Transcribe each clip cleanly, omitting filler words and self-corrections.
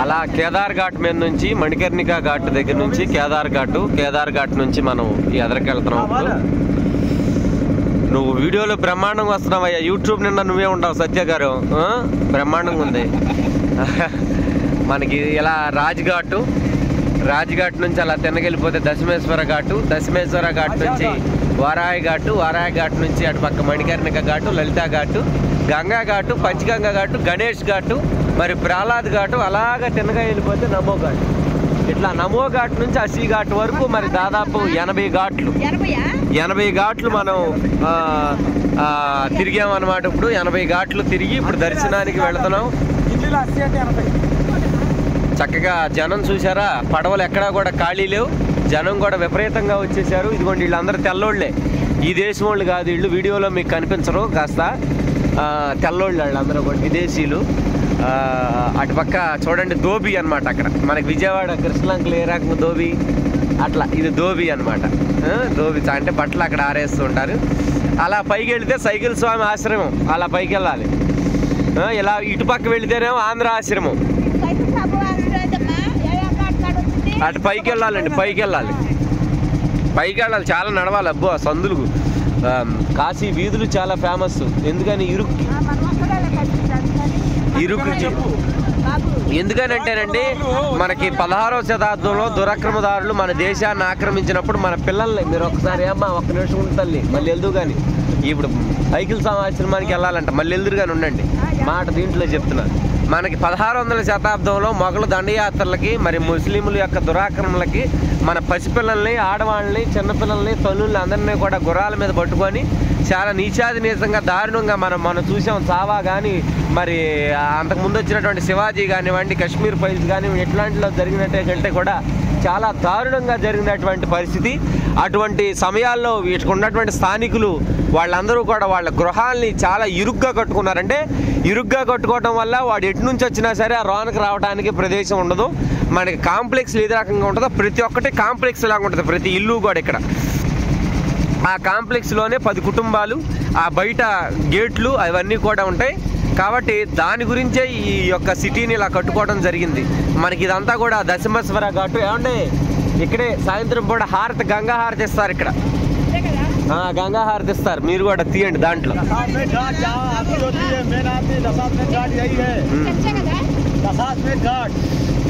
అలా కేదార్ ఘాట్ మీద నుంచి మణికర్ణికా ఘాట్ దగ్గర నుంచి కేదార్ ఘాట్ నుంచి మనం ఎదరికెళ్తున్నాం. నువ్వు వీడియోలో బ్రహ్మాండంగా వస్తున్నావయ్యా. యూట్యూబ్ నిన్న నువ్వే ఉండవు సత్య గారు, బ్రహ్మాండంగా ఉంది. మనకి ఇలా రాజ్ఘాట్ నుంచి అలా తిన్నగెళ్ళిపోతే దశమేశ్వర ఘాట్ నుంచి వారాయి ఘాట్ నుంచి అటు పక్క మణికర్ణిక ఘాటు, లలితా ఘాటు, గంగా ఘాటు, పంచగంగా ఘాటు, గణేష్ ఘాటు, మరి ప్రహ్లాద్ ఘాటు, అలాగా తిన్నగా వెళ్ళిపోతే నమో ఘాట్. ఇట్లా నమో ఘాట్ నుంచి అసీ ఘాట్ వరకు మరి దాదాపు 80 ఘాట్లు మనం తిరిగామన్నమాట. ఇప్పుడు 80 ఘాట్లు తిరిగి ఇప్పుడు దర్శనానికి వెళుతున్నాం. చక్కగా జనం చూసారా, పడవలు ఎక్కడా కూడా ఖాళీ లేవు, జనం కూడా విపరీతంగా వచ్చేసారు. ఇదిగోండి వీళ్ళందరూ తెల్లోళ్ళే, ఈ దేశం వాళ్ళు కాదు వీళ్ళు, వీడియోలో మీకు కనిపించరు, కాస్త తెల్లోళ్ళు వాళ్ళందరూ కూడా విదేశీయులు. అటుపక్క చూడండి ధోబీ అనమాట. అక్కడ మనకి విజయవాడ కృష్ణలంకలు ఏ రకంగా ధోబీ, అట్లా ఇది ధోబీ అనమాట. ధోబీ అంటే బట్టలు అక్కడ ఆరేస్తూ ఉంటారు. అలా పైకి వెళితే సైకిల్ స్వామి ఆశ్రమం, అలా పైకి వెళ్ళాలి. ఇలా ఇటుపక్క వెళితేనేమో ఆంధ్ర ఆశ్రమం. అటు పైకి వెళ్ళాలండి, పైకి వెళ్ళాలి, చాలా నడవాలి. అబ్బో సందులు, కాశీ వీధులు చాలా ఫేమస్. ఎందుకని ఎందుకనంటేనండి మనకి 16వ శతాబ్దంలో దురాక్రమదారులు మన దేశాన్ని ఆక్రమించినప్పుడు మన పిల్లల్ని, మీరు ఒకసారి అమ్మా ఒక్క నిమిషం ఉండి తల్లి మళ్ళీ వెళ్దు కానీ, ఇప్పుడు సైకిల్ ఆశ్రమానికి వెళ్ళాలంట, మళ్ళీ వెళ్దురు కానీ ఉండండి మాట దీంట్లో చెప్తున్నారు. మనకి 1600వ శతాబ్దంలో మొఘలు దండయాత్రలకి మరి ముస్లింల యొక్క దురాక్రమణలకి మన పసిపిల్లల్ని, ఆడవాళ్ళని, చిన్నపిల్లల్ని, తల్లుల్ని అందరినీ కూడా గుర్రాల మీద పట్టుకొని చాలా నీచాతినీచంగా దారుణంగా మనం చూసాం. చావా కానీ మరి అంతకుముందు వచ్చినటువంటి శివాజీ కానివ్వండి, కాశ్మీర్ ఫైల్స్ కానివ్వండి, ఇట్లాంటిలో జరిగినట్టే కూడా చాలా దారుణంగా జరిగినటువంటి పరిస్థితి. అటువంటి సమయాల్లో వీటికి ఉన్నటువంటి స్థానికులు వాళ్ళందరూ కూడా వాళ్ళ గృహాల్ని చాలా ఇరుగ్గా కట్టుకున్నారంటే, ఇరుగ్గా కట్టుకోవడం వల్ల వాడు ఎటు నుంచి వచ్చినా సరే ఆ రోనకు రావడానికి ప్రదేశం ఉండదు. మనకి కాంప్లెక్స్ ఏ రకంగా ఉంటుందో ప్రతి ఒక్కటి కాంప్లెక్స్ లాగా ఉంటుంది, ప్రతి ఇల్లు కూడా. ఇక్కడ ఆ కాంప్లెక్స్లోనే 10 కుటుంబాలు, ఆ బయట గేట్లు అవన్నీ కూడా ఉంటాయి. కాబట్టి దాని గురించే ఈ యొక్క సిటీని ఇలా కట్టుకోవడం జరిగింది. మనకి ఇదంతా కూడా దశమేశ్వర ఘాటు. ఏమంటే ఇక్కడే సాయంత్రం పూట హారతి, గంగా హారతి ఇస్తారు. ఇక్కడ గంగా హారతి ఇస్తారు, మీరు కూడా తీయండి దాంట్లో.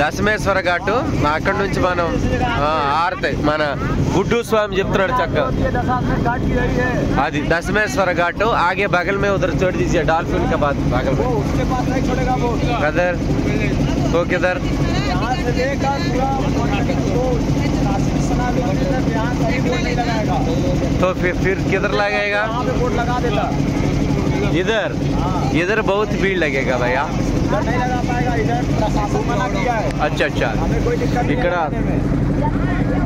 దశమేశ్వర ఘాటు, అక్కడ నుంచి మనం హారతి మన గుడ్డు స్వామి చెప్తున్నాడు చక్కగా. అది దశమేశ్వర ఘాటు. ఆగే बगल में उधर छोड़ दीजिए डॉल्फिन के बाद बगल में कदर तो किधर तो फिर किधर लगाएगा? इधर बहुत भीड़ लगेगा भैया. अच्छा ఇక్కడ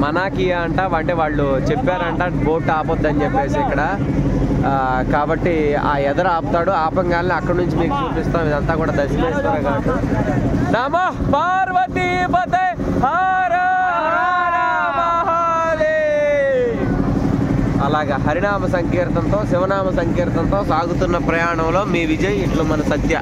మనాకియా అంట, అంటే వాళ్ళు చెప్పారంట బోట్ ఆపొద్దని చెప్పేసి ఇక్కడ. కాబట్టి ఆ ఎదర ఆపుతాడు, ఆపంగానే అక్కడ నుంచి మీకు చూపిస్తాం. ఇదంతా కూడా దశమేశ్వర ఘాటు. నమో పార్వతీ పతే హర హర మహాదేవ్. అలాగా హరినామ సంకీర్తనతో, శివనామ సంకీర్తనతో సాగుతున్న ప్రయాణంలో మీ విజయ్, ఇట్లు మన సత్య.